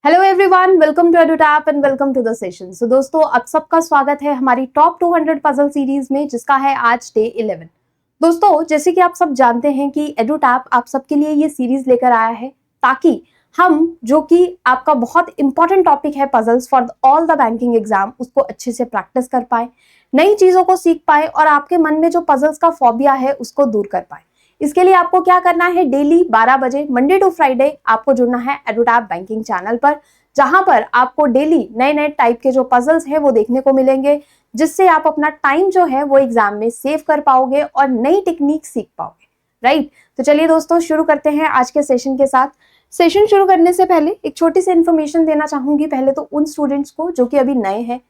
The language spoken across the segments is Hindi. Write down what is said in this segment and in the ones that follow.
Hello everyone, welcome to Edutap and welcome to the session. So दोस्तों, आप सबका स्वागत है हमारी टॉप 200 पजल सीरीज में, जिसका है आज डे 11। दोस्तों, जैसे कि आप सब जानते हैं कि एडुटैप आप सबके लिए ये सीरीज लेकर आया है ताकि हम जो कि आपका बहुत इंपॉर्टेंट टॉपिक है puzzles for all the banking exam, उसको अच्छे से प्रैक्टिस कर पाए, नई चीजों को सीख पाए और आपके मन में जो पजल्स का फोबिया है उसको दूर कर पाए। इसके लिए आपको क्या करना है, डेली 12 बजे मंडे टू फ्राइडे आपको जुड़ना है एडुटैप बैंकिंग चैनल पर, जहां पर आपको डेली नए नए टाइप के जो पजल्स हैं वो देखने को मिलेंगे, जिससे आप अपना टाइम जो है वो एग्जाम में सेव कर पाओगे और नई टेक्निक सीख पाओगे। राइट, तो चलिए दोस्तों शुरू करते हैं आज के सेशन के साथ। सेशन शुरू करने से पहले एक छोटी सी इन्फॉर्मेशन देना चाहूंगी, पहले तो उन स्टूडेंट्स को जो कि अभी नए हैं,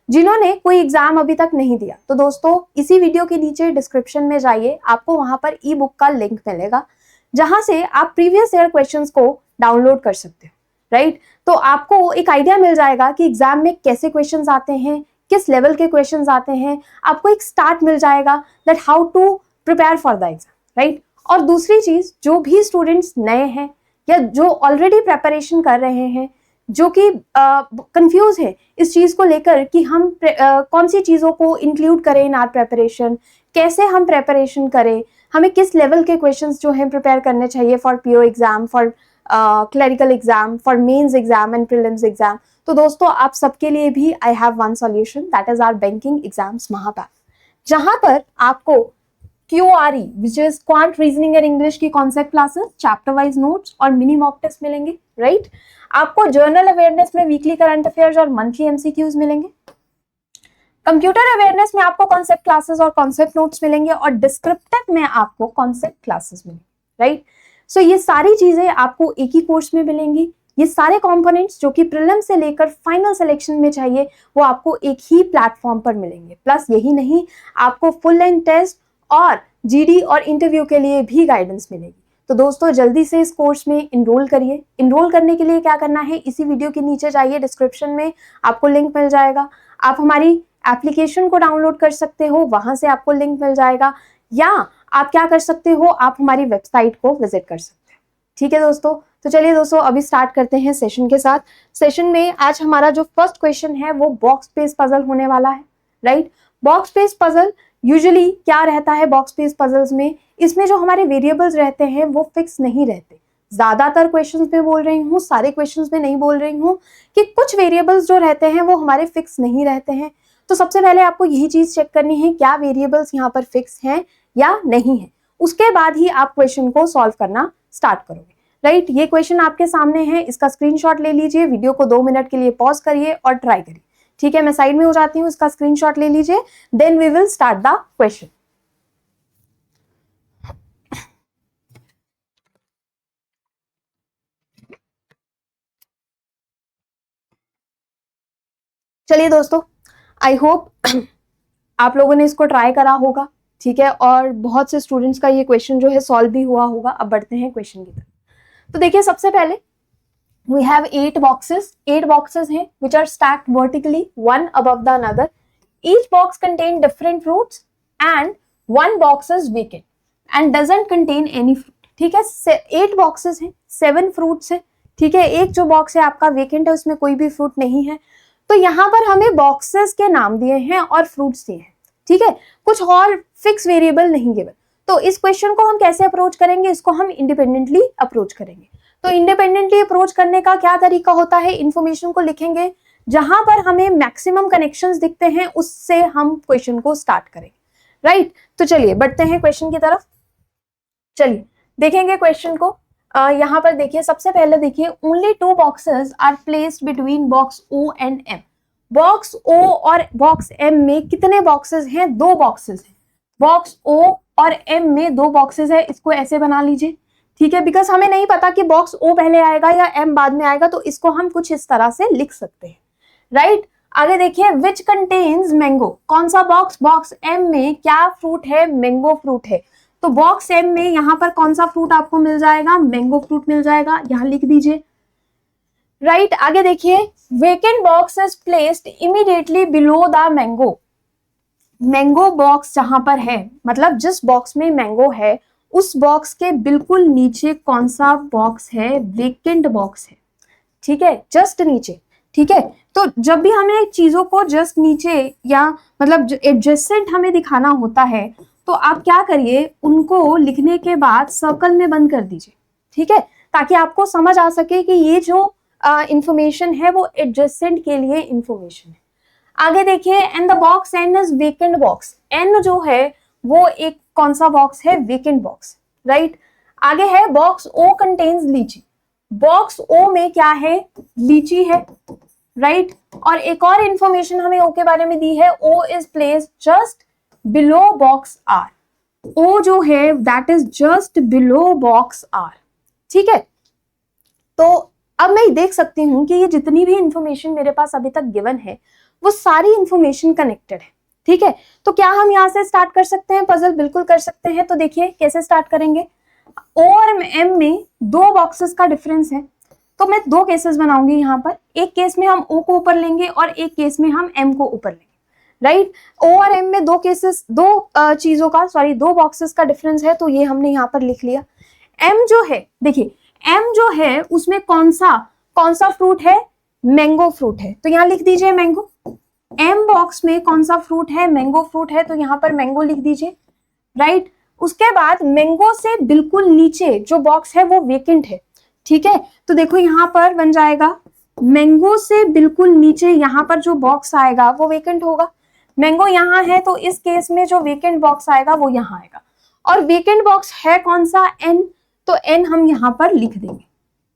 जिन्होंने कोई एग्जाम अभी तक नहीं दिया। तो दोस्तों, इसी वीडियो के नीचे डिस्क्रिप्शन में जाइए, आपको वहां पर ई बुक का लिंक मिलेगा, जहां से आप प्रीवियस ईयर क्वेश्चंस को डाउनलोड कर सकते हो। राइट, तो आपको एक आइडिया मिल जाएगा कि एग्जाम में कैसे क्वेश्चंस आते हैं, किस लेवल के क्वेश्चंस आते हैं। आपको एक स्टार्ट मिल जाएगा that how to prepare for the exam. Right, और दूसरी चीज, जो भी स्टूडेंट्स नए हैं या जो ऑलरेडी प्रेपरेशन कर रहे हैं, जो कि कंफ्यूज है इस चीज को लेकर कि हम कौन सी चीजों को इंक्लूड करें इन आर प्रेपरेशन, कैसे हम प्रेपरेशन करें, हमें किस लेवल के क्वेश्चंस जो हैं प्रिपेयर करने चाहिए for PO exam, for clerical exam, for mains exam and prelims exam. तो दोस्तों, आप सबके लिए भी I have one solution, that is our banking exams महापैक, जहां पर आपको QRE which is quant reasoning and English की concept classes, chapter wise notes और मिनी मॉक टेस्ट मिलेंगे। राइट, आपको जर्नल अवेयरनेस में वीकली करंट अफेयर्स और मंथली MCQs मिलेंगे। कंप्यूटर अवेयरनेस में आपको कॉन्सेप्ट क्लासेस और कॉन्सेप्ट नोट्स मिलेंगे और डिस्क्रिप्टिव में आपको कॉन्सेप्ट क्लासेस मिलेंगे। राइट, सो ये सारी चीजें आपको एक ही कोर्स में मिलेंगी। ये सारे कंपोनेंट्स जो कि प्रीलिम से लेकर फाइनल सिलेक्शन में चाहिए वो आपको एक ही प्लेटफॉर्म पर मिलेंगे। प्लस यही नहीं, आपको फुल लेंथ टेस्ट और GD और इंटरव्यू के लिए भी गाइडेंस मिलेगी। तो दोस्तों, जल्दी से इस कोर्स में इनरोल करिए। इनरोल करने के लिए क्या करना है, इसी वीडियो के नीचे जाइए, डिस्क्रिप्शन में आपको लिंक मिल जाएगा। आप हमारी एप्लीकेशन को डाउनलोड कर सकते हो, वहां से आपको लिंक मिल जाएगा, या आप क्या कर सकते हो, आप हमारी वेबसाइट को विजिट कर सकते हो। ठीक है दोस्तों, तो चलिए दोस्तों अभी स्टार्ट करते हैं सेशन के साथ। सेशन में आज हमारा जो फर्स्ट क्वेश्चन है वो बॉक्स स्पेस पजल होने वाला है। Right, box space puzzle usually क्या रहता है बॉक्स स्पेस पजल्स में, इसमें जो हमारे वेरिएबल्स रहते हैं वो फिक्स नहीं रहते। ज्यादातर क्वेश्चंस में बोल रही हूँ, सारे क्वेश्चंस में नहीं बोल रही हूँ, कि कुछ वेरिएबल्स जो रहते हैं वो हमारे फिक्स नहीं रहते हैं। तो सबसे पहले आपको यही चीज चेक करनी है, क्या वेरिएबल्स यहाँ पर फिक्स हैं या नहीं है। उसके बाद ही आप क्वेश्चन को सॉल्व करना स्टार्ट करोगे। राइट, ये क्वेश्चन आपके सामने है, इसका स्क्रीनशॉट ले लीजिए, वीडियो को 2 मिनट के लिए पॉज करिए और ट्राई करिए। ठीक है, मैं साइड में हो जाती हूँ, इसका स्क्रीनशॉट ले लीजिए, then we will start the question. चलिए दोस्तों, आई होप आप लोगों ने इसको ट्राई करा होगा। ठीक है, और बहुत से स्टूडेंट्स का ये क्वेश्चन जो है सॉल्व भी हुआ होगा। अब बढ़ते हैं क्वेश्चन की तरफ। तो देखिए, सबसे पहले we have 8 boxes. 8 boxes हैं which are stacked vertically, one above the another. Each box contain different fruits and one box is vacant and doesn't contain any fruit. ठीक है, 8 boxes हैं, 7 fruits है। ठीक है, एक जो बॉक्स है आपका वेकेंट है, उसमें कोई भी फ्रूट नहीं है। तो यहाँ पर हमें बॉक्सेस के नाम दिए हैं और फ्रूट्स दिए हैं। ठीक है, कुछ और फिक्स वेरिएबल नहीं गिवन। तो इस क्वेश्चन को हम कैसे अप्रोच करेंगे, इसको हम इंडिपेंडेंटली अप्रोच करेंगे। तो इंडिपेंडेंटली अप्रोच करने का क्या तरीका होता है, इंफॉर्मेशन को लिखेंगे, जहां पर हमें मैक्सिमम कनेक्शंस दिखते हैं उससे हम क्वेश्चन को स्टार्ट करेंगे। राइट, तो चलिए बढ़ते हैं क्वेश्चन की तरफ। चलिए देखेंगे क्वेश्चन को। यहाँ पर देखिए, सबसे पहले देखिए, only 2 boxes are placed between box O and M। Box O और बॉक्स M में कितने बॉक्सेस हैं, 2 बॉक्सेस हैं। बॉक्स O और M में 2 बॉक्सेस है, इसको ऐसे बना लीजिए। ठीक है, बिकॉज हमें नहीं पता कि बॉक्स O पहले आएगा या M बाद में आएगा, तो इसको हम कुछ इस तरह से लिख सकते हैं। राइट, आगे देखिए, विच कंटेन्स मैंगो। कौन सा बॉक्स, बॉक्स M में क्या फ्रूट है, मैंगो फ्रूट है। तो बॉक्स M में यहाँ पर कौन सा फ्रूट आपको मिल जाएगा, मैंगो फ्रूट मिल जाएगा, यहाँ लिख दीजिए। राइट, आगे देखिए, vacant box is placed immediately below the mango. Mango box जहां पर है, मतलब जिस बॉक्स में मैंगो है उस बॉक्स के बिल्कुल नीचे कौन सा बॉक्स है, वेकेंट बॉक्स है। ठीक है, जस्ट नीचे। ठीक है, तो जब भी हमें चीजों को जस्ट नीचे या मतलब एडजेसेंट हमें दिखाना होता है तो आप क्या करिए, उनको लिखने के बाद सर्कल में बंद कर दीजिए। ठीक है, ताकि आपको समझ आ सके कि ये जो इंफॉर्मेशन है वो एडजेसेंट के लिए इंफॉर्मेशन है। आगे देखिए, and the box N is vacant box. N जो है वो एक कौन सा बॉक्स है, वेकेंट बॉक्स, राइट। आगे है बॉक्स ओ कंटेन्स लीची। बॉक्स ओ में क्या है, लीची है, राइट। और एक और इंफॉर्मेशन हमें ओ के बारे में दी है, O is placed just below box R. O जो है that is just below box R. ठीक है, तो अब मैं देख सकती हूं कि ये जितनी भी इंफॉर्मेशन मेरे पास अभी तक गिवन है वो सारी इंफॉर्मेशन कनेक्टेड है। ठीक है, तो क्या हम यहां से स्टार्ट कर सकते हैं पजल? बिल्कुल कर सकते हैं। तो देखिए कैसे स्टार्ट करेंगे। ओ और एम में दो बॉक्सेस का डिफरेंस है, तो मैं दो केसेस बनाऊंगी यहाँ पर। एक केस में हम ओ को ऊपर लेंगे और एक केस में हम एम को ऊपर लेंगे, राइट। ओ और एम में दो केसेस, दो चीजों का दो बॉक्सेस का डिफरेंस है, तो ये हमने यहाँ पर लिख लिया। एम जो है, देखिए एम जो है उसमें कौन सा फ्रूट है, मैंगो फ्रूट है, तो यहाँ लिख दीजिए मैंगो। एम बॉक्स में कौन सा फ्रूट है, मैंगो फ्रूट है, तो यहाँ पर मैंगो लिख दीजिए, राइट। उसके बाद मैंगो से बिल्कुल नीचे जो बॉक्स है वो वेकेंट है। ठीक है, तो देखो यहाँ पर बन जाएगा मैंगो से बिल्कुल नीचे यहाँ पर जो बॉक्स आएगा वो वेकेंट होगा। मैंगो यहाँ है तो इस केस में जो वेकेंट बॉक्स आएगा वो यहाँ आएगा। और वेकेंट बॉक्स है कौन सा, एन, तो एन हम यहाँ पर लिख देंगे।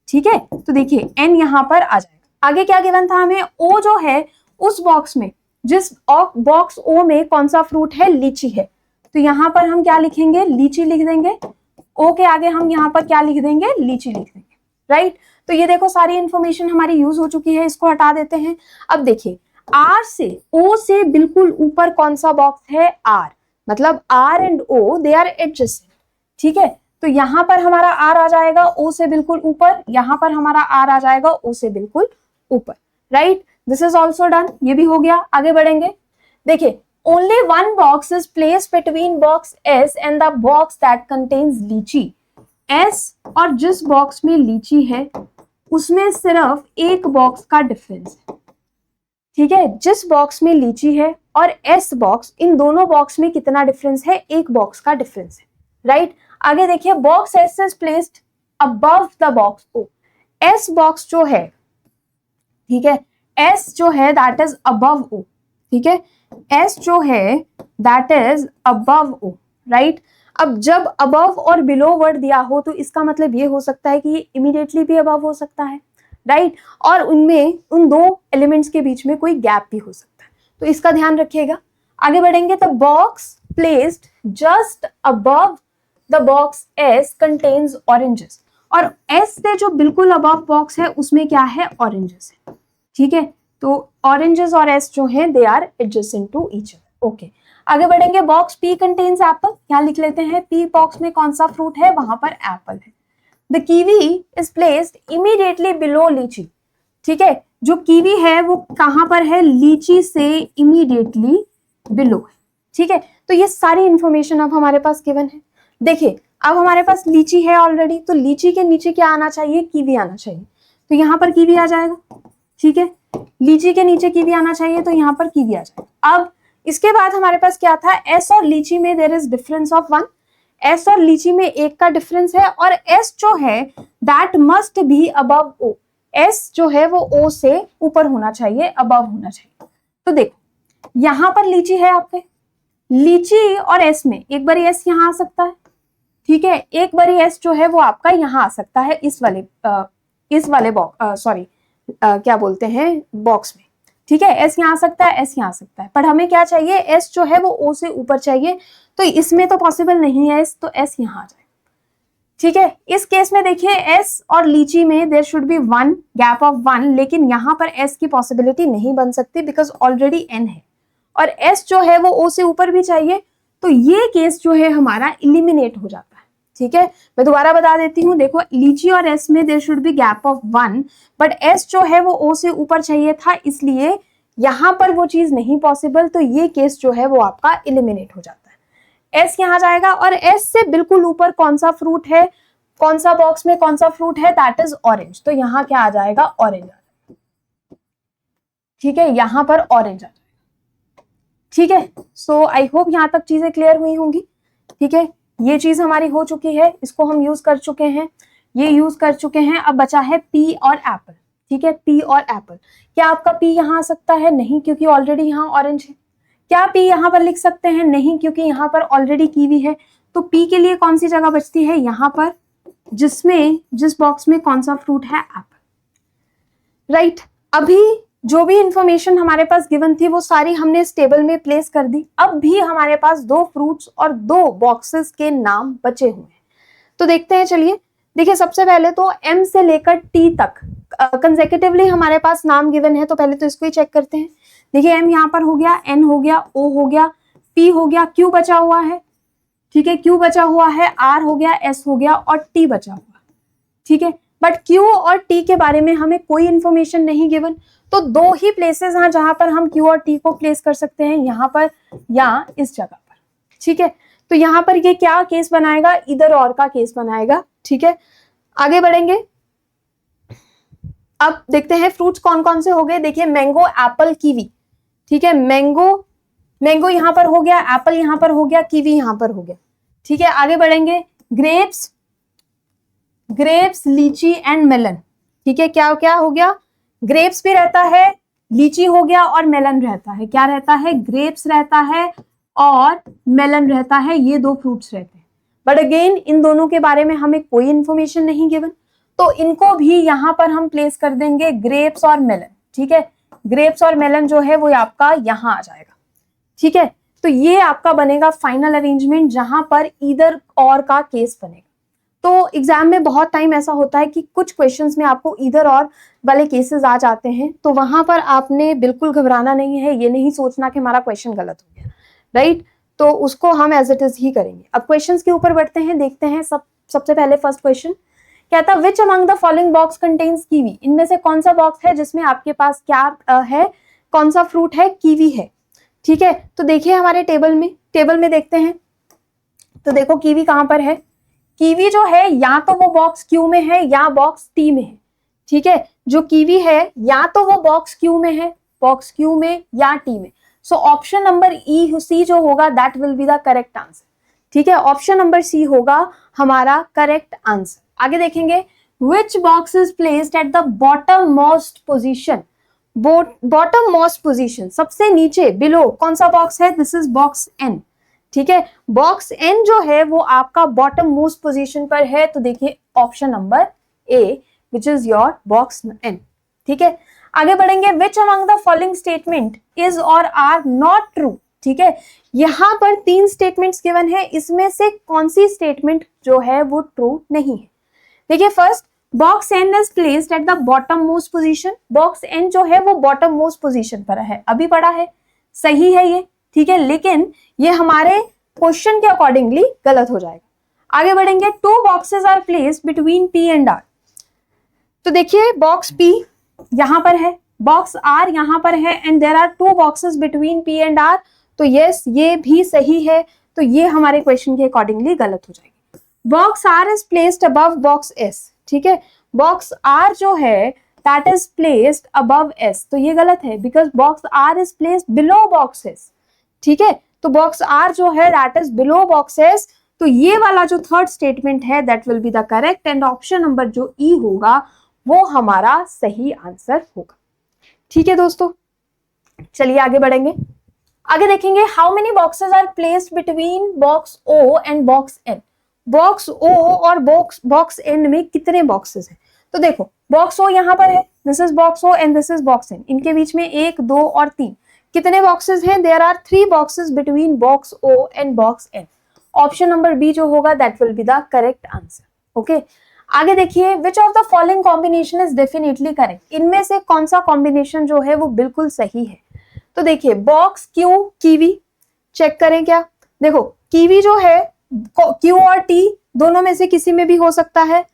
ठीक है, तो देखिए एन यहाँ पर आ जाएगा। आगे क्या गिवन था हमें, ओ जो है उस बॉक्स में, जिस बॉक्स ओ में कौन सा फ्रूट है, लीची है, तो यहाँ पर हम क्या लिखेंगे, लीची लिख देंगे। ओ के आगे हम यहाँ पर क्या लिख देंगे, लीची लिख देंगे, राइट। तो ये देखो सारी इंफॉर्मेशन हमारी यूज हो चुकी है, इसको हटा देते हैं। अब देखिए आर से, ओ से बिल्कुल ऊपर कौन सा बॉक्स है, आर, मतलब R and O they are adjacent. ठीक है, तो यहाँ पर हमारा आर आ जाएगा ओ से बिल्कुल ऊपर, यहाँ पर हमारा आर आ जाएगा ओ से बिल्कुल ऊपर, right. This is also done, ये भी हो गया। आगे बढ़ेंगे, देखिए only one box is placed between box S and the box that contains लीची। एस और जिस बॉक्स में लीची है उसमें सिर्फ एक बॉक्स का डिफरेंस है। ठीक है, जिस बॉक्स में लीची है और एस बॉक्स, इन दोनों बॉक्स में कितना डिफरेंस है, एक बॉक्स का डिफरेंस है, राइट। आगे देखिए box S is placed above the box O. S box जो है, ठीक है, एस जो है दैट इज अबव ओ। ठीक है, एस जो है that is above O, right. अब जब अबव और बिलो वर्ड दिया हो तो इसका मतलब ये हो सकता है कि ये इमीडिएटली भी अबव हो सकता है, राइट, और उनमें उन दो एलिमेंट्स के बीच में कोई गैप भी हो सकता है, तो इसका ध्यान रखिएगा। आगे बढ़ेंगे, the box placed just above the box S contains oranges. और एस से जो बिल्कुल अबव बॉक्स है उसमें क्या है, ऑरेंजेस है। ठीक है, तो ऑरेंजेस और एस जो है they are adjacent to each other. Okay, आगे बढ़ेंगे, बॉक्स पी कंटेन्स एप्पल, यहाँ लिख लेते हैं पी बॉक्स में कौन सा फ्रूट है, वहां पर एप्पल है। The kiwi is placed immediately below लीची। ठीक है, जो कीवी है वो कहां पर है, लीची से इमीडिएटली बिलो है। ठीक है, तो ये सारी इंफॉर्मेशन अब हमारे पास गिवन है। देखिए अब हमारे पास लीची है ऑलरेडी, तो लीची के नीचे क्या आना चाहिए, कीवी आना चाहिए, तो यहाँ पर कीवी आ जाएगा। ठीक है, लीची के नीचे कीवी आना चाहिए, तो यहाँ पर कीवी आ जाएगा। अब इसके बाद हमारे पास क्या था, एस और लीची में there is difference of 1। S और लीची में एक का डिफरेंस है, और एस जो है that must be above O. S जो है वो ओ से ऊपर होना चाहिए, अबव होना चाहिए। तो देखो यहां पर लीची है आपके, लीची और एस में एक बार एस यहाँ आ सकता है। ठीक है, एक बार एस जो है वो आपका यहाँ आ सकता है, इस वाले बॉक्स, सॉरी क्या बोलते हैं, बॉक्स में। ठीक है, एस यहाँ आ सकता है, एस यहाँ आ सकता है, पर हमें क्या चाहिए, एस जो है वो ओ से ऊपर चाहिए, तो इसमें तो पॉसिबल नहीं है एस, तो एस यहाँ आ जाए। ठीक है, इस केस में देखिए एस और लीची में there should be 1 gap of 1, लेकिन यहाँ पर एस की पॉसिबिलिटी नहीं बन सकती बिकॉज ऑलरेडी एन है, और एस जो है वो ओ से ऊपर भी चाहिए, तो ये केस जो है हमारा इलिमिनेट हो जाता है। ठीक है, मैं दोबारा बता देती हूँ, देखो लीची और एस में there should be gap of 1, but S जो है वो ओ से ऊपर चाहिए था, इसलिए यहाँ पर वो चीज नहीं पॉसिबल, तो ये केस जो है वो आपका इलिमिनेट हो जाता है। एस यहाँ जाएगा, और एस से बिल्कुल ऊपर कौन सा फ्रूट है, कौन सा बॉक्स में कौन सा फ्रूट है, दैट इज ऑरेंज, तो यहाँ क्या आ जाएगा, ऑरेंज आ जाएगा। ठीक है, यहाँ पर ऑरेंज आ जाएगा। ठीक है, सो आई होप यहाँ तक चीजें क्लियर हुई होंगी। ठीक है, ये चीज हमारी हो चुकी है, इसको हम यूज कर चुके हैं, ये यूज कर चुके हैं। अब बचा है पी और एप्पल। ठीक है, पी और एप्पल। क्या आपका पी यहाँ आ सकता है? नहीं, क्योंकि ऑलरेडी यहाँ ऑरेंज है। क्या पी यहाँ पर लिख सकते हैं? नहीं, क्योंकि यहाँ पर ऑलरेडी कीवी है। तो पी के लिए कौन सी जगह बचती है? यहाँ पर, जिस बॉक्स में कौन सा फ्रूट है, एप्पल। राइट, अभी जो भी इंफॉर्मेशन हमारे पास गिवन थी वो सारी हमने इस टेबल में प्लेस कर दी। अब भी हमारे पास 2 फ्रूट्स और 2 बॉक्सेस के नाम बचे हुए हैं, तो देखते हैं। चलिए देखिए, सबसे पहले तो एम से लेकर टी तक कंसेक्यूटिवली हमारे पास नाम गिवन है, तो पहले तो इसको ही चेक करते हैं। देखिए, एम यहाँ पर हो गया, एन हो गया, ओ हो गया, पी हो गया, क्यू बचा हुआ है। ठीक है, क्यू बचा हुआ है, आर हो गया, एस हो गया और टी बचा हुआ। ठीक है, बट क्यू और टी के बारे में हमें कोई इंफॉर्मेशन नहीं गिवन, तो 2 ही प्लेसेस हैं जहां पर हम क्यू और टी को प्लेस कर सकते हैं, यहाँ पर या इस जगह पर। ठीक है, तो यहाँ पर ये क्या केस बनाएगा, इधर और का केस बनाएगा। ठीक है, आगे बढ़ेंगे। अब देखते हैं फ्रूट्स कौन कौन से हो गए। देखिए, मैंगो, एप्पल, कीवी। ठीक है, मैंगो यहाँ पर हो गया, एप्पल यहाँ पर हो गया, कीवी यहाँ पर हो गया। ठीक है, आगे बढ़ेंगे। ग्रेप्स, लीची एंड मेलन। ठीक है, क्या क्या हो गया, ग्रेप्स भी रहता है, लीची हो गया और मेलन रहता है। क्या रहता है, ग्रेप्स रहता है और मेलन रहता है, ये 2 फ्रूट्स रहते हैं। बट अगेन इन दोनों के बारे में हमें कोई इंफॉर्मेशन नहीं गिवन, तो इनको भी यहां पर हम प्लेस कर देंगे, ग्रेप्स और मेलन। ठीक है, ग्रेप्स और मेलन जो है वो आपका यहां आ जाएगा। ठीक है, तो ये आपका बनेगा फाइनल अरेंजमेंट, जहां पर ईदर और का केस बनेगा। तो एग्जाम में बहुत टाइम ऐसा होता है कि कुछ क्वेश्चंस में आपको ईदर और वाले केसेस आ जाते हैं, तो वहां पर आपने बिल्कुल घबराना नहीं है, ये नहीं सोचना कि हमारा क्वेश्चन गलत हो गया। राइट, तो उसको हम एज इट इज ही करेंगे। अब क्वेश्चंस के ऊपर बढ़ते हैं, देखते हैं। सबसे पहले फर्स्ट क्वेश्चन कहता है, विच among the following box contains kiwi. इनमें से कौन सा बॉक्स है जिसमें आपके पास क्या है, कौन सा फ्रूट है, कीवी है। ठीक है, तो देखिए हमारे टेबल में देखते हैं, तो देखो कीवी कहां पर है। कीवी जो है या तो वो बॉक्स क्यू में है या बॉक्स टी में है। ठीक है, जो कीवी है या तो वो बॉक्स क्यू में है, बॉक्स क्यू में या टी में। सो ऑप्शन नंबर सी जो होगा that will be the correct answer. ठीक है, ऑप्शन नंबर सी होगा हमारा करेक्ट आंसर। आगे देखेंगे, which box is placed at the bottom most position. Bottom most position, सबसे नीचे, बिलो कौन सा बॉक्स है, दिस इज बॉक्स एन। ठीक है, बॉक्स एन जो है वो आपका बॉटम मोस्ट पोजीशन पर है, तो देखिए option number A which is your box N. ठीक है, आगे बढ़ेंगे। Which among the following statement is और आर नॉट ट्रू। ठीक है, यहां पर 3 स्टेटमेंट्स गिवन है, इसमें से कौन सी स्टेटमेंट जो है वो ट्रू नहीं है। देखिए, first, box N is placed at the bottom most position. Box N जो है वो बॉटम मोस्ट पोजीशन पर है, अभी पढ़ा है, सही है ये। ठीक है, लेकिन ये हमारे क्वेश्चन के अकॉर्डिंगली गलत हो जाएगा। आगे बढ़ेंगे। 2 boxes are placed between P and R. तो देखिए, बॉक्स पी यहां पर है, बॉक्स आर यहां पर है, and there are 2 boxes between P and R. तो यस, ये भी सही है, तो ये हमारे क्वेश्चन के अकॉर्डिंगली गलत हो जाएगी। Box R is placed above box S. ठीक है, बॉक्स आर जो है that is placed above S, तो ये गलत है, because box R is placed below box S. ठीक है, तो बॉक्स आर जो है that is below box S, तो ये वाला जो थर्ड स्टेटमेंट है that will be the correct, and option number जो ई होगा वो हमारा सही आंसर होगा। ठीक है दोस्तों, चलिए आगे बढ़ेंगे। आगे देखेंगे, how many boxes are placed between box O and box N. Box O और बॉक्स एन में कितने बॉक्सेस हैं, तो देखो बॉक्स ओ यहां पर है, this is box O and this is box N, इनके बीच में 1 2 और 3 कितने बॉक्सेस हैं, there are 3 boxes between box O and box N. Option number B जो होगा that will be the correct answer. Okay, आगे देखिए, which of the following combination is definitely correct. इनमें से कौन सा कॉम्बिनेशन जो है वो बिल्कुल सही है। तो देखिए, बॉक्स क्यू कीवी, चेक करें क्या। देखो, कीवी जो है क्यू और टी दोनों में से किसी में भी हो सकता है,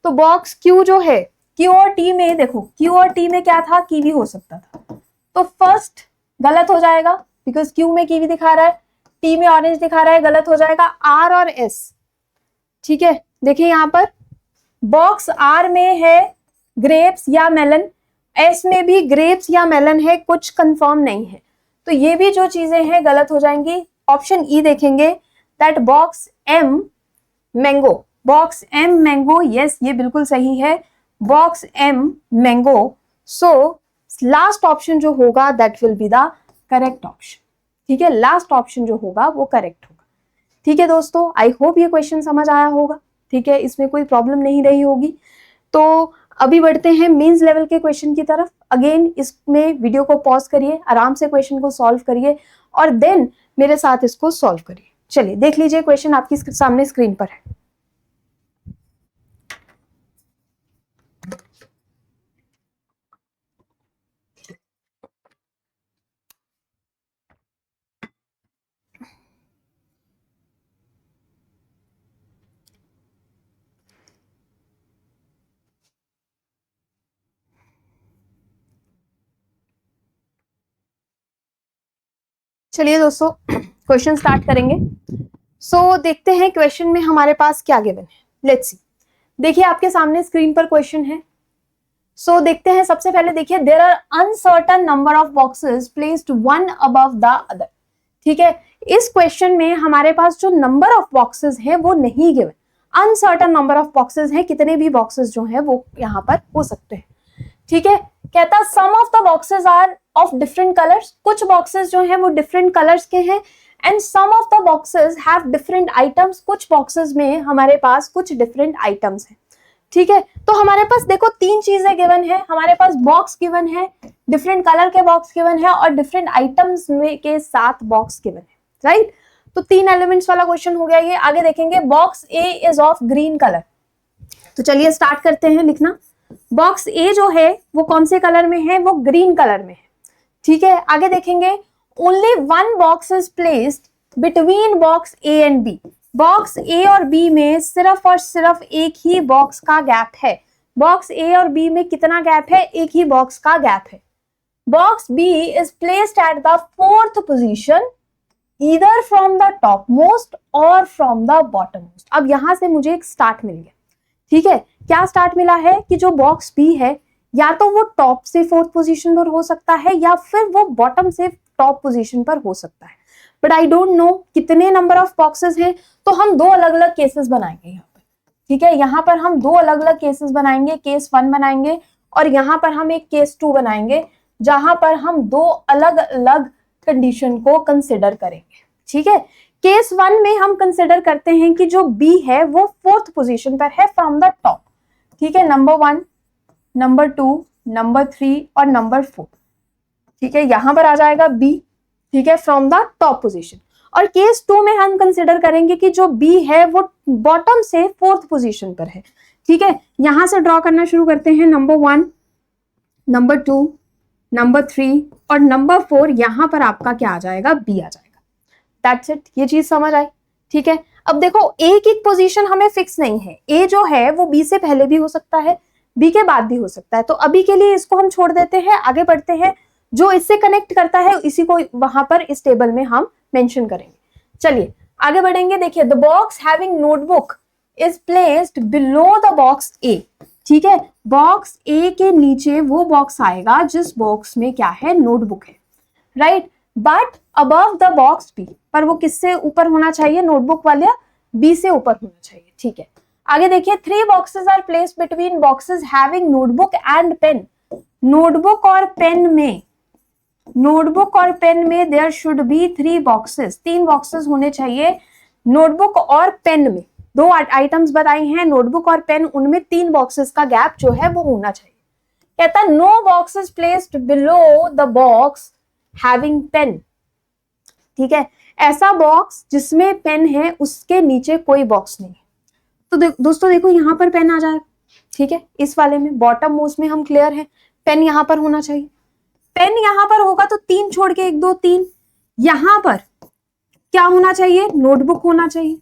तो बॉक्स क्यू जो है, क्यू और टी में, देखो क्यू और टी में क्या था, कीवी हो सकता था, तो फर्स्ट गलत हो जाएगा, बिकॉज क्यू में कीवी दिखा रहा है, टी में ऑरेंज दिखा रहा है, गलत हो जाएगा। आर और एस, ठीक है, देखिए यहाँ पर बॉक्स आर में है ग्रेप्स या मेलन, एस में भी ग्रेप्स या मेलन है, कुछ कंफर्म नहीं है। तो ये भी जो चीजें हैं गलत हो जाएंगी। ऑप्शन ई देखेंगे, that box M mango, box M mango, yes ये बिल्कुल सही है, box M mango. So last option जो होगा that will be the correct option. ठीक है, लास्ट ऑप्शन जो होगा वो करेक्ट होगा। ठीक है दोस्तों, आई होप ये क्वेश्चन समझ आया होगा। ठीक है, इसमें कोई प्रॉब्लम नहीं रही होगी। तो अभी बढ़ते हैं मेंस लेवल के क्वेश्चन की तरफ। अगेन इसमें वीडियो को पॉज करिए, आराम से क्वेश्चन को सॉल्व करिए और देन मेरे साथ इसको सॉल्व करिए। चलिए देख लीजिए, क्वेश्चन आपकी सामने स्क्रीन पर है। चलिए दोस्तों क्वेश्चन स्टार्ट करेंगे। सो देखते हैं क्वेश्चन में हमारे पास क्या गिवन है। लेट्स सी, देखिए आपके सामने स्क्रीन पर क्वेश्चन है। सो देखते हैं, सबसे पहले देखिए, there are uncertain number of boxes placed one above the other. ठीक है, इस क्वेश्चन में हमारे पास जो नंबर ऑफ बॉक्सेस हैं वो नहीं given, uncertain number of boxes हैं, कितने भी बॉक्सेस जो हैं वो यहाँ पर हो सकते हैं। ठीक है, कहता some of the boxes are of different colours, कुछ बॉक्सेस जो हैं वो डिफरेंट कलर्स के हैं, and some of the boxes have different items, कुछ बॉक्सेस में हमारे पास कुछ डिफरेंट आइटम्स हैं। ठीक है, तो हमारे पास देखो तीन चीजें गिवन है, हमारे पास बॉक्स गिवन है, डिफरेंट कलर के बॉक्स गिवन है और डिफरेंट आइटम्स में के साथ बॉक्स गिवन है, राइट। तो तीन एलिमेंट्स वाला क्वेश्चन हो गया ये। आगे देखेंगे, box A is of green colour. तो चलिए स्टार्ट करते हैं लिखना। बॉक्स ए जो है वो कौन से कलर में है, वो ग्रीन कलर में है। ठीक है, आगे देखेंगे, only one box is placed between box A and B. Box A और बी में सिर्फ और सिर्फ एक ही बॉक्स का गैप है। बॉक्स ए और बी में कितना गैप है, एक ही बॉक्स का गैप है। Box B is placed at the fourth position either from the top most और फ्रॉम द बॉटम मोस्ट। अब यहां से मुझे एक स्टार्ट मिल गया। ठीक है, क्या स्टार्ट मिला है कि जो बॉक्स बी है या तो वो टॉप से फोर्थ पोजीशन पर हो सकता है या फिर वो बॉटम से टॉप पोजीशन पर हो सकता है, बट आई डोंट नो कितने नंबर ऑफ बॉक्सेस हैं। तो हम दो अलग अलग केसेस बनाएंगे यहाँ पर। ठीक है, यहाँ पर हम दो अलग अलग केसेस बनाएंगे, केस 1 बनाएंगे और यहाँ पर हम एक केस 2 बनाएंगे, जहां पर हम दो अलग अलग कंडीशन को कंसिडर करेंगे। ठीक है, केस 1 में हम कंसिडर करते हैं कि जो बी है वो फोर्थ पोजीशन पर है फ्रॉम द टॉप। ठीक है, नंबर 1, नंबर 2, नंबर 3 और नंबर 4। ठीक है, यहां पर आ जाएगा बी, ठीक है, फ्रॉम द टॉप पोजीशन। और केस 2 में हम कंसिडर करेंगे कि जो बी है वो बॉटम से फोर्थ पोजीशन पर है। ठीक है, यहां से ड्रॉ करना शुरू करते हैं। नंबर 1, नंबर 2, नंबर 3 और नंबर 4, यहां पर आपका क्या आ जाएगा, बी आ जाएगा। दैट्स इट, ये चीज समझ आई। ठीक है, अब देखो एक एक पोजीशन हमें फिक्स नहीं है, ए जो है वो बी से पहले भी हो सकता है, बी के बाद भी हो सकता है। तो अभी के लिए इसको हम छोड़ देते हैं, आगे बढ़ते हैं। जो इससे कनेक्ट करता है इसी को वहां पर इस टेबल में हम मेंशन करेंगे। चलिए आगे बढ़ेंगे। देखिए, the box having notebook is placed below the box A. ठीक है, बॉक्स ए के नीचे वो बॉक्स आएगा जिस बॉक्स में क्या है, नोटबुक है, right. But above the box B, पर वो किससे ऊपर होना चाहिए, नोटबुक वाला बी से ऊपर होना चाहिए। ठीक है, आगे देखिए, 3 boxes are placed between boxes having notebook and pen. Notebook और पेन में, नोटबुक और पेन में there should be 3 boxes, 3 boxes होने चाहिए। नोटबुक और पेन में दो आइटम्स बताई हैं, नोटबुक और पेन, उनमें 3 बॉक्सेस का गैप जो है वो होना चाहिए। कहता है no boxes placed below the box having pen. ठीक है, ऐसा बॉक्स जिसमें पेन है उसके नीचे कोई बॉक्स नहीं है। तो दोस्तों देखो यहां पर पेन आ जाएगा। ठीक है, इस वाले में बॉटम मोस्ट में हम क्लियर है, पेन यहां पर होना चाहिए। पेन यहां पर होगा तो 3 छोड़ के 1 2 3, यहां पर क्या होना चाहिए, नोटबुक होना चाहिए।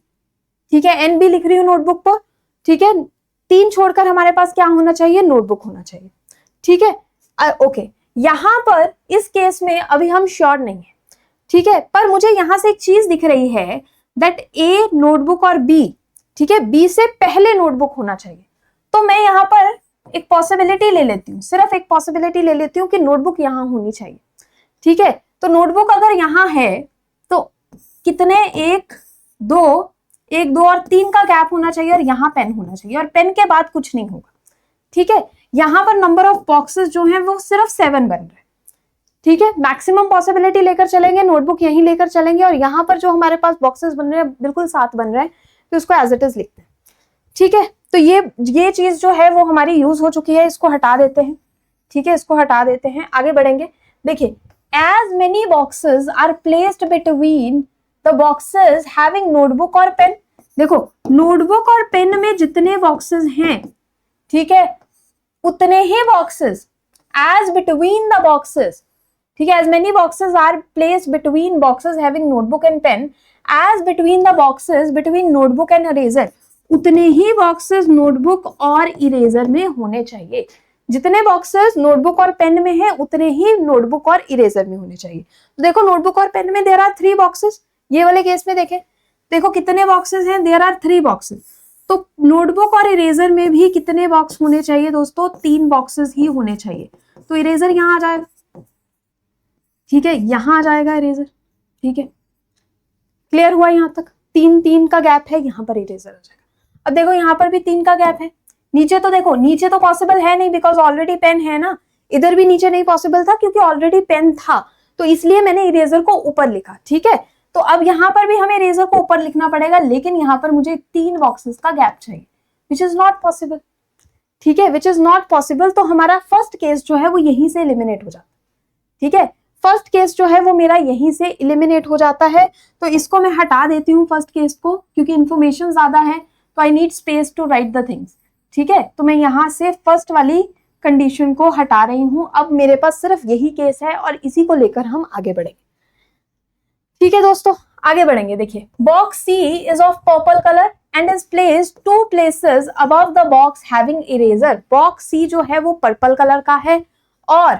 ठीक है, एन भी लिख रही हूं नोटबुक पर। ठीक है, 3 छोड़कर हमारे पास क्या होना चाहिए, नोटबुक होना चाहिए। ठीक है, ओके, यहां पर इस केस में अभी हम श्योर नहीं है। ठीक है, पर मुझे यहां से एक चीज दिख रही है दैट ए नोटबुक और बी, ठीक है, बी से पहले नोटबुक होना चाहिए। तो तो मैं यहाँ पर एक पॉसिबिलिटी ले लेती हूँ, सिर्फ एक पॉसिबिलिटी ले लेती हूँ कि नोटबुक यहाँ होनी चाहिए। ठीक है, तो नोटबुक अगर यहाँ है तो कितने, एक दो और 3 का गैप होना चाहिए और यहाँ पेन होना चाहिए, और पेन के बाद कुछ नहीं होगा। ठीक है, यहाँ पर नंबर ऑफ बॉक्सेस जो हैं वो सिर्फ 7 बन रहे हैं। ठीक है, मैक्सिमम पॉसिबिलिटी लेकर चलेंगे, नोटबुक यहीं लेकर चलेंगे, और यहाँ पर जो हमारे पास बॉक्सेस बन रहे हैं बिल्कुल 7 बन रहे हैं, तो उसको एज इट इज लिखते हैं। ठीक है, तो ये चीज जो है वो हमारी यूज हो चुकी है, इसको हटा देते हैं। ठीक है, इसको हटा देते हैं, आगे बढ़ेंगे। देखिए, as many boxes are placed between the boxes having notebook और पेन। देखो, नोटबुक और पेन में जितने बॉक्सेस हैं, ठीक है, उतने ही boxes as between the boxes, ठीक है, as many boxes are placed between boxes having notebook and pen as between the boxes between notebook and eraser. उतने ही बॉक्सेस नोटबुक और इरेजर में होने चाहिए। जितने बॉक्सेस नोटबुक और पेन में है उतने ही नोटबुक और इरेजर में होने चाहिए। तो देखो, नोटबुक और पेन में देयर आर 3 बॉक्सेस। ये वाले केस में देखें, देखो कितने बॉक्सेस हैं, देयर आर 3 बॉक्सेस। तो नोटबुक और इरेजर में भी कितने बॉक्स होने चाहिए दोस्तों, 3 बॉक्सेस ही होने चाहिए। तो इरेजर यहां आ जाएगा। ठीक है, यहां आ जाएगा इरेजर। ठीक है, क्लियर हुआ यहां तक? 3 का गैप है, यहां पर इरेजर आ जाएगा। अब देखो, यहां पर भी 3 का गैप है। नीचे तो देखो, नीचे तो पॉसिबल है नहीं, बिकॉज ऑलरेडी पेन है ना। इधर भी नीचे नहीं पॉसिबल था क्योंकि ऑलरेडी पेन था, तो इसलिए मैंने इरेजर को ऊपर लिखा। ठीक है, तो अब यहां पर भी हमें इरेजर को ऊपर लिखना पड़ेगा, लेकिन यहां पर मुझे 3 बॉक्सेस का गैप चाहिए, विच इज नॉट पॉसिबल। ठीक है, विच इज नॉट पॉसिबल। तो हमारा फर्स्ट केस जो है वो यहीं से एलिमिनेट हो जाता है। ठीक है, फर्स्ट केस जो है वो मेरा यहीं से एलिमिनेट हो जाता है। तो इसको मैं हटा देती हूँ फर्स्ट केस को, क्योंकि इंफॉर्मेशन ज्यादा है, तो I need space to write the things. ठीक है, तो मैं यहां से फर्स्ट वाली कंडीशन को हटा रही हूं। अब मेरे पास सिर्फ यही केस है और इसी को लेकर हम आगे बढ़ेंगे। ठीक है दोस्तों, आगे बढ़ेंगे। देखिए, box C is of purple colour and is placed 2 places above the box having eraser। Box C जो है वो पर्पल कलर का है, और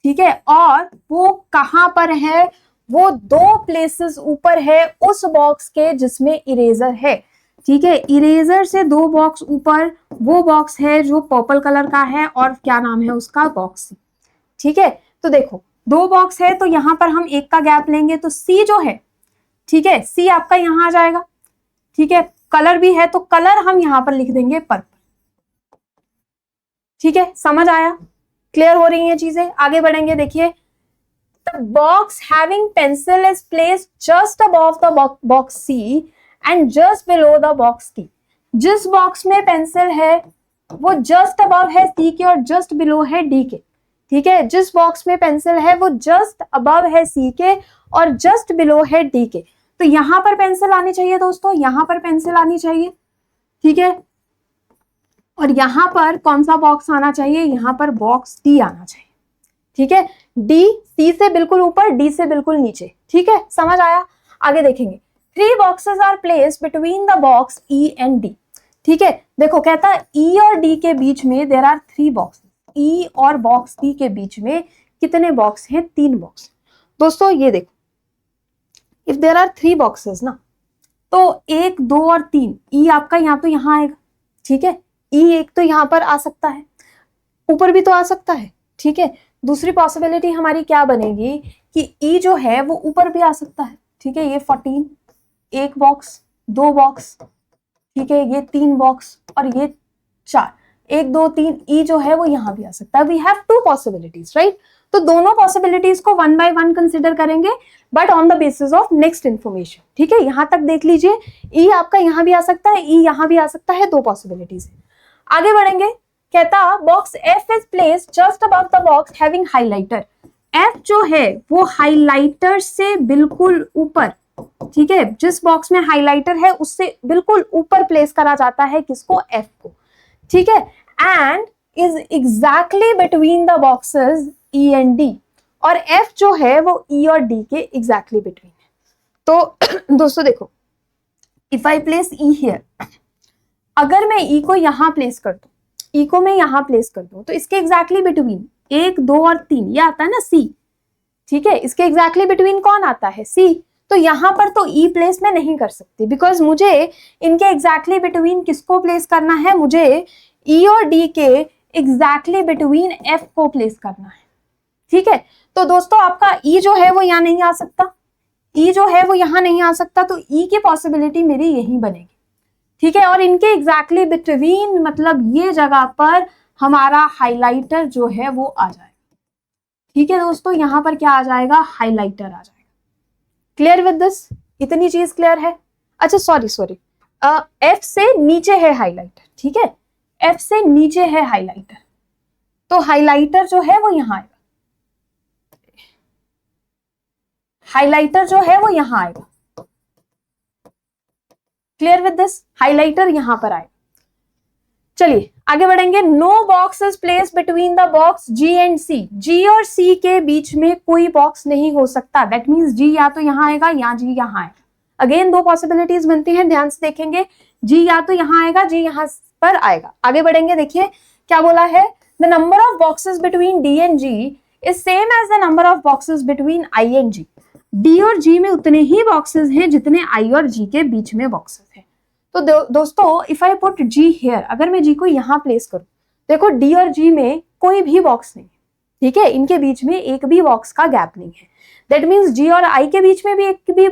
ठीक है, और वो कहां पर है, वो 2 प्लेसेस ऊपर है उस बॉक्स के जिसमें इरेजर है। ठीक है, इरेजर से 2 बॉक्स ऊपर वो बॉक्स है जो पर्पल कलर का है, और क्या नाम है उसका, बॉक्स सी। ठीक है, तो देखो 2 बॉक्स है, तो यहां पर हम 1 का गैप लेंगे, तो सी जो है, ठीक है, सी आपका यहां आ जाएगा। ठीक है, कलर भी है तो कलर हम यहां पर लिख देंगे पर्पल। ठीक है, समझ आया? क्लियर हो रही हैं चीजें? आगे बढ़ेंगे। देखिए, the box having pencil is placed just above the box C and just below the box D. जिस बॉक्स में पेंसिल है वो जस्ट अबव है सी के और जस्ट बिलो है डी के। ठीक है, जिस बॉक्स में पेंसिल है वो जस्ट अबव है सी के और जस्ट बिलो है डी के। तो यहां पर पेंसिल आनी चाहिए दोस्तों, यहां पर पेंसिल आनी चाहिए। ठीक है, और यहां पर कौन सा बॉक्स आना चाहिए, यहां पर बॉक्स डी आना चाहिए। ठीक है, डी सी से बिल्कुल ऊपर, डी से बिल्कुल नीचे। ठीक है, समझ आया? आगे देखेंगे। 3 boxes are placed between the box E and D। ठीक है, देखो कहता है E और D के बीच में there are 3 boxes। E और बॉक्स D के बीच में कितने बॉक्स हैं, 3 बॉक्स। दोस्तों ये देखो, if there are 3 boxes ना, तो 1, 2 और 3, E आपका यहाँ तो यहाँ आएगा। ठीक है, E एक तो यहाँ पर आ सकता है, ऊपर भी तो आ सकता है। ठीक है, दूसरी पॉसिबिलिटी हमारी क्या बनेगी कि E जो है वो ऊपर भी आ सकता है। ठीक है, ये 14, 1 बॉक्स, 2 बॉक्स, ठीक है, ये 3 बॉक्स और ये 4, 1, 2, 3, E जो है वो यहां भी आ सकता है। We have 2 possibilities, right? तो दोनों पॉसिबिलिटीज को 1 by 1 कंसिडर करेंगे, but on the basis of next information. ठीक है, यहां तक देख लीजिए, E आपका यहां भी आ सकता है, E यहां भी आ सकता है, 2 पॉसिबिलिटीज है। आगे बढ़ेंगे। कहता box F is placed just above the box having highlighter. F जो है वो हाइलाइटर से बिल्कुल ऊपर, ठीक है, जिस बॉक्स में हाइलाइटर है उससे बिल्कुल ऊपर प्लेस करा जाता है किसको, F को। ठीक है, and is exactly between the boxes E and D। और F जो है वो E और D के एग्जैक्टली बिटवीन है। तो दोस्तों देखो, if I place E here, अगर मैं E को यहां प्लेस कर दूं, E को मैं यहां प्लेस कर दूं, तो इसके एग्जैक्टली बिटवीन 1, 2 और 3 ये आता है ना C। ठीक है, इसके एग्जैक्टली बिटवीन कौन आता है, C। तो यहां पर तो E प्लेस में नहीं कर सकती, बिकॉज मुझे इनके एग्जैक्टली बिटवीन किसको प्लेस करना है, मुझे ई और डी के एग्जैक्टली बिटवीन एफ को प्लेस करना है। ठीक है, तो दोस्तों आपका ई जो है वो यहाँ नहीं आ सकता, ई जो है वो यहाँ नहीं आ सकता, तो ई की पॉसिबिलिटी मेरी यही बनेगी। ठीक है, और इनके एग्जैक्टली बिटवीन मतलब ये जगह पर हमारा हाइलाइटर जो है वो आ जाएगा। ठीक है दोस्तों, यहाँ पर क्या आ जाएगा, हाइलाइटर आ जाएगा। क्लियर विद दिस, इतनी चीज क्लियर है। अच्छा सॉरी, एफ से नीचे है हाइलाइटर। ठीक है, एफ से नीचे है हाइलाइटर, तो हाइलाइटर जो है वो यहाँ आएगा, हाइलाइटर जो है वो यहाँ आएगा। क्लियर विद दिस, हाइलाइटर यहां पर आएगा। चलिए आगे बढ़ेंगे। No box is place between the box G and C, G और सी के बीच में कोई बॉक्स नहीं हो सकता। दैट मीन्स जी या तो यहाँ आएगा या जी यहाँ आएगा। अगेन दो पॉसिबिलिटीज बनती हैं, ध्यान से देखेंगे, जी या तो यहाँ आएगा, जी यहाँ पर आएगा। आगे बढ़ेंगे, देखिए क्या बोला है, the number of boxes between D and G is same as the number of boxes between I and G. D और जी में उतने ही बॉक्सेस हैं जितने आई और जी के बीच में बॉक्सेस हैं। तो दोस्तों if I put G here, अगर मैं जी को यहाँ प्लेस करूं, देखो डी और जी में कोई भी बॉक्स नहीं है। ठीक है, इनके बीच में एक भी बॉक्स का गैप नहीं है। दैट मीन्स जी और आई के बीच में भी एक भी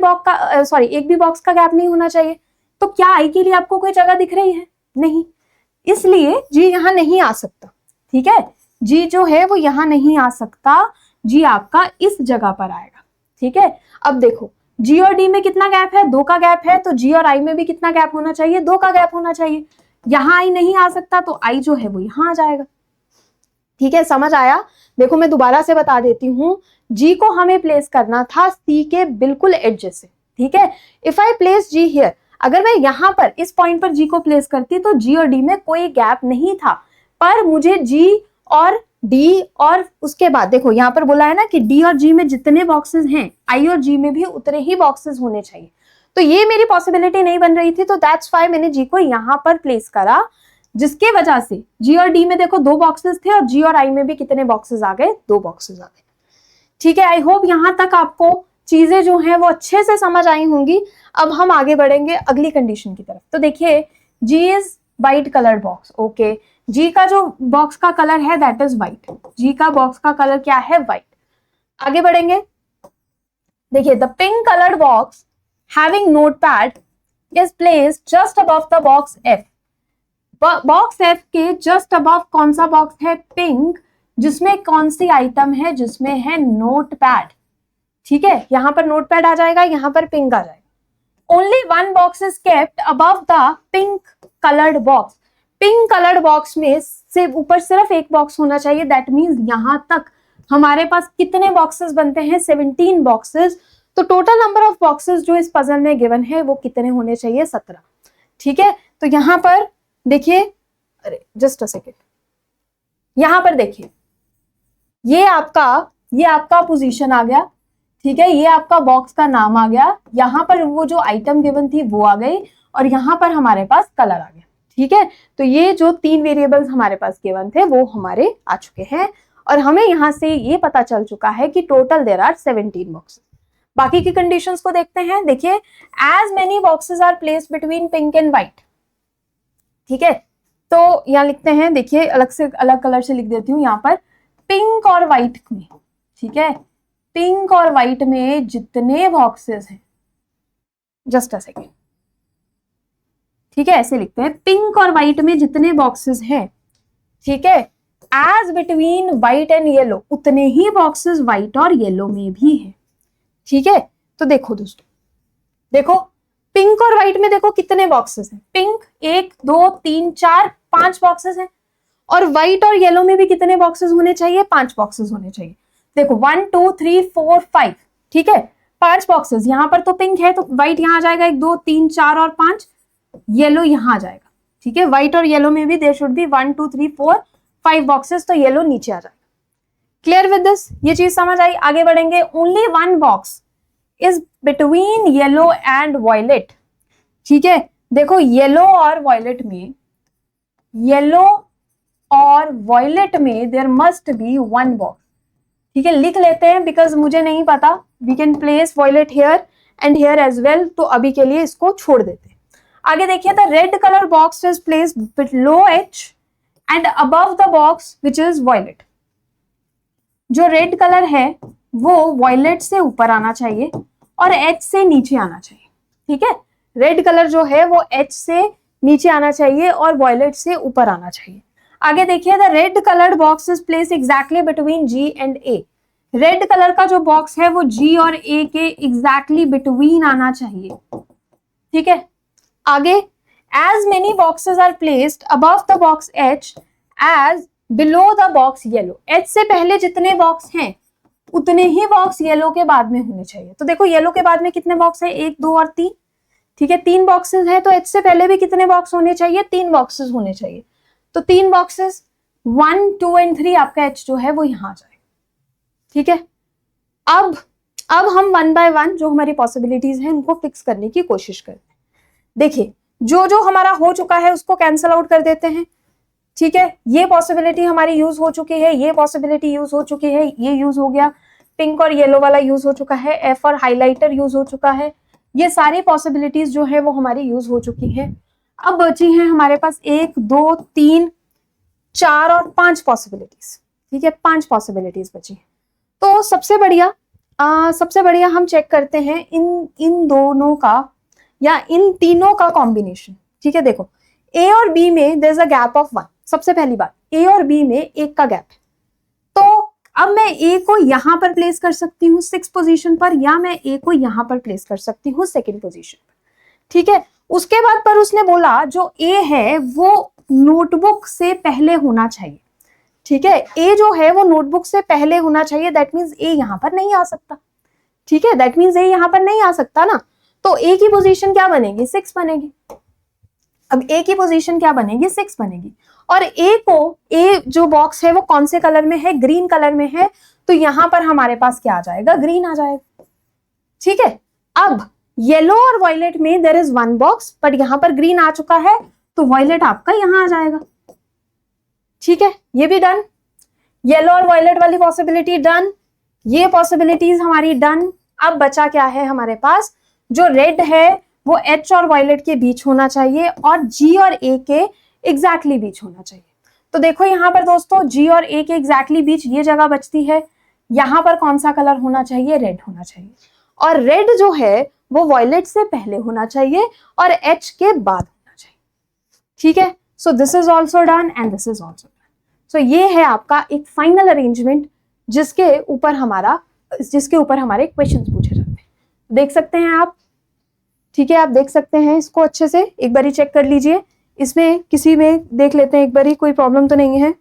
बॉक्स का गैप नहीं होना चाहिए। तो क्या आई के लिए आपको कोई जगह दिख रही है? नहीं, इसलिए जी यहाँ नहीं आ सकता। ठीक है, जी जो है वो यहाँ नहीं आ सकता, जी आपका इस जगह पर आएगा। ठीक है, अब देखो जी और डी में कितना गैप है, 2 का गैप है, तो जी और आई में भी कितना गैप होना चाहिए, 2 का गैप होना चाहिए। यहाँ आई नहीं आ सकता, तो आई जो है वो यहाँ आ जाएगा। ठीक है, समझ आया? देखो मैं दोबारा से बता देती हूँ, जी को हमें प्लेस करना था सी के बिल्कुल एज से। ठीक है, if I place G here, अगर मैं यहाँ पर इस पॉइंट पर जी को प्लेस करती तो जी और डी में कोई गैप नहीं था, पर मुझे जी और डी और उसके बाद देखो यहाँ पर बोला है ना कि डी और जी में जितने बॉक्सेस हैं आई और जी में भी उतने ही बॉक्सेस होने चाहिए। तो ये मेरी पॉसिबिलिटी नहीं बन रही थी, तो दैट्स व्हाई मैंने जी को यहाँ पर प्लेस करा, जिसके वजह से जी और डी में देखो 2 बॉक्सेस थे और जी और आई में भी कितने बॉक्सेस आ गए, 2 बॉक्सेस आ गए। ठीक है, आई होप यहाँ तक आपको चीजें जो हैं वो अच्छे से समझ आई होंगी। अब हम आगे बढ़ेंगे अगली कंडीशन की तरफ। तो देखिए, G is white coloured box. Okay, G का जो बॉक्स का कलर है दैट इज व्हाइट, जी का बॉक्स का कलर क्या है, व्हाइट। आगे बढ़ेंगे, देखिए the pink coloured box having notepad is placed just above the box F. Box F के जस्ट अबव कौन सा बॉक्स है, पिंक, जिसमें कौन सी आइटम है, जिसमें है नोटपैड। ठीक है, यहां पर नोटपैड आ जाएगा, यहां पर पिंक आ जाएगा। Only 1 box is kept above the pink coloured box. Pink coloured box में से ऊपर सिर्फ एक बॉक्स होना चाहिए। दैट मीन्स यहां तक हमारे पास कितने बॉक्सेस बनते हैं, 17 बॉक्सेस। तो टोटल नंबर ऑफ बॉक्सेस जो इस पजल में गिवन है वो कितने होने चाहिए, 17। ठीक है, तो यहां पर देखिए, अरे जस्ट अ सेकेंड, यहां पर देखिए ये आपका पोजीशन आ गया। ठीक है, ये आपका बॉक्स का नाम आ गया, यहाँ पर वो जो आइटम गिवन थी वो आ गई, और यहाँ पर हमारे पास कलर आ गया। ठीक है, तो ये जो 3 वेरिएबल्स हमारे पास गिवन थे वो हमारे आ चुके हैं, और हमें यहाँ से ये पता चल चुका है कि टोटल देयर आर 17 बॉक्सेस। बाकी की कंडीशंस को देखते हैं। देखिए, as many boxes are placed between pink and white. ठीक है, तो यहाँ लिखते हैं, देखिए अलग कलर से लिख देती हूँ यहाँ पर, पिंक और व्हाइट में। ठीक है, पिंक और व्हाइट में जितने बॉक्सेस हैं, जस्ट अ सेकेंड, ठीक है, ऐसे लिखते हैं, पिंक और व्हाइट में जितने बॉक्सेस हैं, ठीक है, as between white and yellow, उतने ही बॉक्सेस व्हाइट और येलो में भी है। ठीक है, तो देखो दोस्तों, देखो पिंक और व्हाइट में देखो कितने बॉक्सेस हैं, पिंक 1 2 3 4 5 बॉक्सेस हैं, और व्हाइट और येलो में भी कितने बॉक्सेस होने चाहिए, 5 बॉक्सेस होने चाहिए। देखो 1 2 3 4 5, ठीक है, 5 बॉक्सेस। यहां पर तो पिंक है तो व्हाइट यहां आ जाएगा, 1 2 3 4 और 5, येलो यहां आ जाएगा। ठीक है, व्हाइट और येलो में भी देयर शुड बी 1 2 3 4 5 बॉक्सेस, तो येलो नीचे आ जाएगा। क्लियर विद दिस, ये चीज समझ आई। आगे बढ़ेंगे, only 1 box is between yellow and violet. ठीक है, देखो येलो और वॉयलेट में, येलो और वॉयलेट में देयर मस्ट बी 1 बॉक्स। ठीक है, लिख लेते हैं बिकॉज मुझे नहीं पता, we can place violet here and here as well, तो अभी के लिए इसको छोड़ देते हैं। आगे देखिए, the red colour box is placed below H and above the box which is violet. जो रेड कलर है वो वॉयलेट से ऊपर आना चाहिए और एच से नीचे आना चाहिए। ठीक है, रेड कलर जो है वो एच से नीचे आना चाहिए और वॉयलेट से ऊपर आना चाहिए। आगे देखिए, the red coloured box is place exactly between ji and A. Red colour का जो बॉक्स है वो जी और ए के एग्जैक्टली बिटवीन आना चाहिए। ठीक है, आगे, as many boxes are placed above the box H as below the box yellow. H से पहले जितने बॉक्स हैं उतने ही बॉक्स येलो के बाद में होने चाहिए। तो देखो येलो के बाद में कितने बॉक्स है, 1 2 और 3। ठीक है, 3 बॉक्सेस है, तो एच से पहले भी कितने बॉक्स होने चाहिए, 3 बॉक्सेस होने चाहिए। तो 3 बॉक्सेस 1 2 एंड 3 आपका एच जो है वो यहां आ जाएगा। ठीक है, अब हम 1 बाय 1 जो हमारी पॉसिबिलिटीज हैं उनको फिक्स करने की कोशिश करते हैं। देखिए, जो हमारा हो चुका है उसको कैंसिल आउट कर देते हैं। ठीक है, ये पॉसिबिलिटी हमारी यूज हो चुकी है, ये पॉसिबिलिटी यूज हो चुकी है, ये यूज हो गया, पिंक और येलो वाला यूज हो चुका है, एफ और हाइलाइटर यूज हो चुका है। ये सारी पॉसिबिलिटीज जो है वो हमारी यूज हो चुकी है। अब बची हैं हमारे पास 1 2 3 4 और 5 पॉसिबिलिटीज। ठीक है, 5 पॉसिबिलिटीज बची हैं। तो सबसे बढ़िया हम चेक करते हैं इन दोनों का या इन तीनों का कॉम्बिनेशन। ठीक है, देखो ए और बी में there is a gap of 1। सबसे पहली बात, ए और बी में 1 का गैप है, तो अब मैं ए को यहां पर प्लेस कर सकती हूँ 6 पोजीशन पर, या मैं ए को यहां पर प्लेस कर सकती हूँ 2nd पोजीशन पर। ठीक है, उसके बाद पर उसने बोला जो ए है वो नोटबुक से पहले होना चाहिए। ठीक है, ए जो है वो नोटबुक से पहले होना चाहिए, दैट मीन्स ए यहां पर नहीं आ सकता। ठीक है, दैट मीन्स ए यहां पर नहीं आ सकता ना, तो ए की पोजीशन क्या बनेगी, 6 बनेगी। अब ए की पोजीशन क्या बनेगी, 6 बनेगी। और ए जो बॉक्स है वो कौन से कलर में है, ग्रीन कलर में है, तो यहां पर हमारे पास क्या आ जाएगा, ग्रीन आ जाएगा। ठीक है, अब येलो और वॉयलेट में देयर इज 1 बॉक्स, पर यहां पर ग्रीन आ चुका है, तो वॉयलेट आपका यहां आ जाएगा। ठीक है, ये भी डन, येलो और वॉयलेट वाली पॉसिबिलिटी डन, ये पॉसिबिलिटीज हमारी डन। अब बचा क्या है हमारे पास, जो रेड है वो एच और वॉयलेट के बीच होना चाहिए और जी और ए के एग्जैक्टली बीच होना चाहिए। तो देखो यहां पर दोस्तों, जी और ए के एग्जैक्टली बीच ये जगह बचती है, यहां पर कौन सा कलर होना चाहिए, रेड होना चाहिए, और रेड जो है वो वॉयलेट से पहले होना चाहिए और एच के बाद होना चाहिए। ठीक है, so this is also done and this is also done. So ये है आपका एक फाइनल अरेंजमेंट जिसके ऊपर हमारे क्वेश्चन पूछे जाते हैं। देख सकते हैं आप। ठीक है, आप देख सकते हैं इसको अच्छे से, एक बारी चेक कर लीजिए, इसमें किसी में देख लेते हैं एक बारी, कोई प्रॉब्लम तो नहीं है।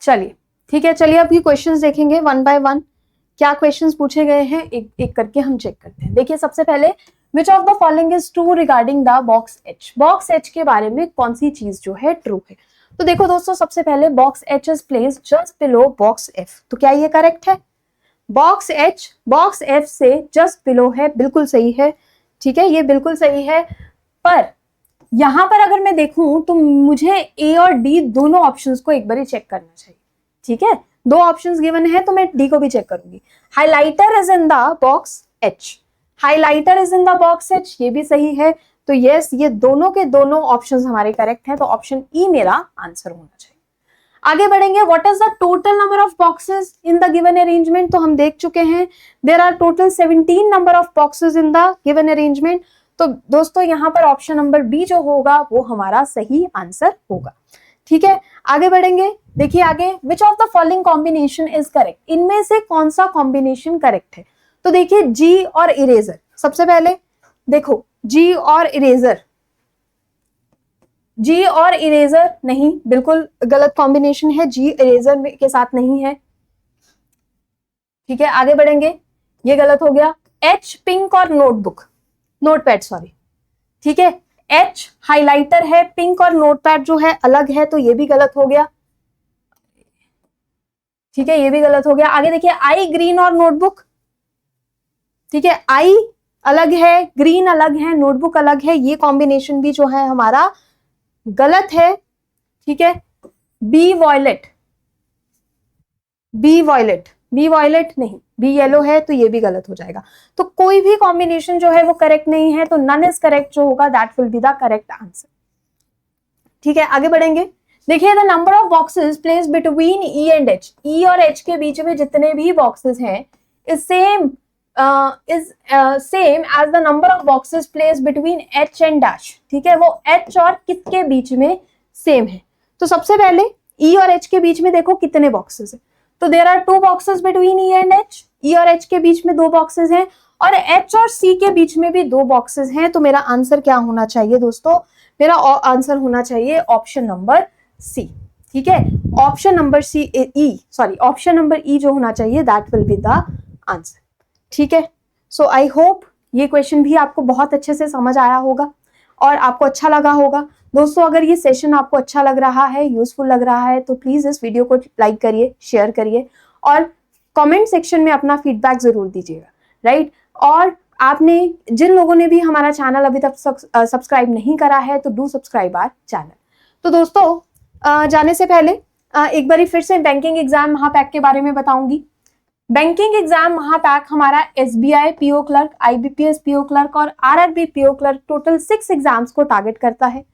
चलिए ठीक है, चलिए अब ये क्वेश्चंस देखेंगे 1 बाय 1 क्या क्वेश्चंस पूछे गए हैं, एक एक करके हम चेक करते हैं। देखिए सबसे पहले, विच of the following is true regarding the box H. Box H के बारे में कौन सी चीज जो है ट्रू है। तो देखो दोस्तों, सबसे पहले box H is placed just below box F, तो क्या ये करेक्ट है। बॉक्स एच बॉक्स एफ से जस्ट बिलो है, बिल्कुल सही है। ठीक है, ये बिल्कुल सही है, पर यहां पर अगर मैं देखूं तो मुझे ए और डी दोनों ऑप्शंस को एक बार चेक करना चाहिए। ठीक है, 2 ऑप्शंस गिवन है तो मैं डी को भी चेक करूंगी। Highlighter is in the box H, highlighter is in the box H, ये भी सही है। तो यस, ये दोनों के दोनों ऑप्शंस हमारे करेक्ट हैं, तो ऑप्शन ई मेरा आंसर होना चाहिए। आगे बढ़ेंगे, what is the total number of boxes in the given arrangement, तो हम देख चुके हैं there are total 17 number of boxes in the given arrangement. तो दोस्तों यहाँ पर ऑप्शन नंबर बी जो होगा वो हमारा सही आंसर होगा। ठीक है, आगे बढ़ेंगे। देखिए आगे, विच of the following combination is correct, इनमें से कौन सा कॉम्बिनेशन करेक्ट है। तो देखिए जी और इरेजर, सबसे पहले देखो जी और इरेजर, जी और इरेजर नहीं, बिल्कुल गलत कॉम्बिनेशन है, जी इरेजर के साथ नहीं है। ठीक है, आगे बढ़ेंगे, ये गलत हो गया। एच पिंक और नोटबुक, नोटपैड सॉरी। ठीक है, एच हाइलाइटर है, पिंक और नोटपैड जो है अलग है, तो ये भी गलत हो गया। ठीक है, ये भी गलत हो गया। आगे देखिए, आई ग्रीन और नोटबुक। ठीक है, आई अलग है, ग्रीन अलग है, नोटबुक अलग है, ये कॉम्बिनेशन भी जो है हमारा गलत है। ठीक है, B violet, B violet, B violet नहीं, बी येलो है तो ये भी गलत हो जाएगा। तो कोई भी कॉम्बिनेशन जो है वो करेक्ट नहीं है, तो नन इज करेक्ट जो होगा that will be the correct answer. ठीक है, आगे बढ़ेंगे। देखिए, the number of boxes placed between E and H, E और एच के बीच में जितने भी बॉक्सेस हैं is same as the number of boxes placed between H and dash. ठीक है, वो एच और किसके बीच में सेम है। तो सबसे पहले ई और एच के बीच में देखो कितने बॉक्सेस है, तो there are 2 boxes between E and H, E और एच के बीच में 2 बॉक्सेस हैं, और एच और सी के बीच में भी 2 बॉक्सेस हैं। तो मेरा आंसर क्या होना चाहिए दोस्तों, मेरा आंसर होना चाहिए ऑप्शन नंबर सी। ठीक है, option number C, option number E जो होना चाहिए that will be the answer. ठीक है, सो आई होप ये क्वेश्चन भी आपको बहुत अच्छे से समझ आया होगा और आपको अच्छा लगा होगा। दोस्तों, अगर ये सेशन आपको अच्छा लग रहा है, यूजफुल लग रहा है, तो प्लीज इस वीडियो को लाइक करिए, शेयर करिए और कमेंट सेक्शन में अपना फीडबैक जरूर दीजिएगा, राइट। और आपने जिन लोगों ने भी हमारा चैनल अभी तक सब्सक्राइब नहीं करा है तो डू सब्सक्राइब आवर चैनल। तो दोस्तों, जाने से पहले एक बार फिर से बैंकिंग एग्जाम महापैक के बारे में बताऊंगी। बैंकिंग एग्जाम महापैक हमारा SBI PO clerk, IBPS PO clerk और RRB PO clerk total 6 exams को टारगेट करता है।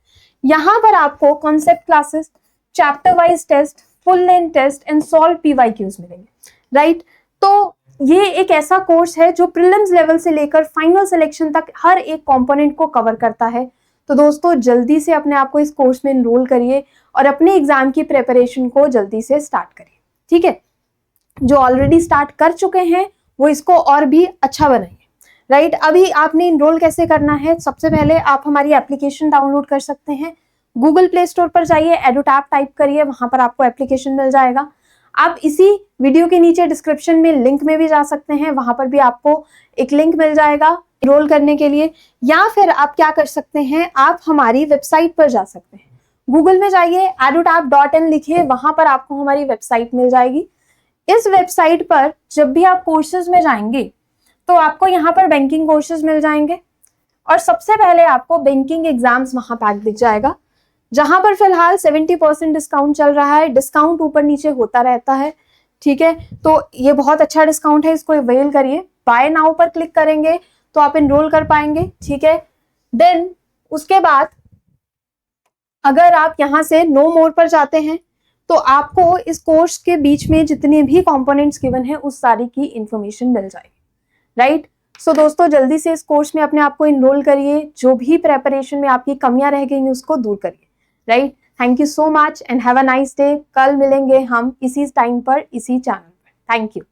यहाँ पर आपको concept classes, chapter wise test, full length test and solve PYQs मिलेंगे, राइट। तो ये एक ऐसा कोर्स है जो प्रीलिम्स लेवल से लेकर फाइनल सिलेक्शन तक हर एक कंपोनेंट को कवर करता है। तो दोस्तों, जल्दी से अपने आप को इस कोर्स में एनरोल करिए और अपने एग्जाम की प्रिपरेशन को जल्दी से स्टार्ट करिए। ठीक है, जो ऑलरेडी स्टार्ट कर चुके हैं वो इसको और भी अच्छा बनाइए, राइट। अभी आपने एनरोल कैसे करना है, सबसे पहले आप हमारी एप्लीकेशन डाउनलोड कर सकते हैं। गूगल प्ले स्टोर पर जाइए, एडुटैप टाइप करिए, वहां पर आपको एप्लीकेशन मिल जाएगा। आप इसी वीडियो के नीचे डिस्क्रिप्शन में लिंक में भी जा सकते हैं, वहां पर भी आपको एक लिंक मिल जाएगा एनरोल करने के लिए। या फिर आप क्या कर सकते हैं, आप हमारी वेबसाइट पर जा सकते हैं। गूगल में जाइए, edutap.in लिखिए, वहां पर आपको हमारी वेबसाइट मिल जाएगी। इस वेबसाइट पर जब भी आप कोर्सेज में जाएंगे तो आपको यहाँ पर बैंकिंग कोर्सेज मिल जाएंगे और सबसे पहले आपको बैंकिंग एग्जाम्स महापैक दिख जाएगा, जहां पर फिलहाल 70% डिस्काउंट चल रहा है। डिस्काउंट ऊपर नीचे होता रहता है, ठीक है, तो ये बहुत अच्छा डिस्काउंट है, इसको अवेल करिए। बाय नाउ पर क्लिक करेंगे तो आप एनरोल कर पाएंगे, ठीक है। देन उसके बाद अगर आप यहाँ से नो मोर पर जाते हैं तो आपको इस कोर्स के बीच में जितने भी कंपोनेंट्स गिवन है उस सारी की इंफॉर्मेशन मिल जाएगी, राइट। सो दोस्तों, जल्दी से इस कोर्स में अपने आप को एनरोल करिए, जो भी प्रेपरेशन में आपकी कमियां रह गई उसको दूर करिए, right. Thank you so much and have a nice day. कल मिलेंगे हम इसी टाइम पर, इसी चैनल पर। Thank you.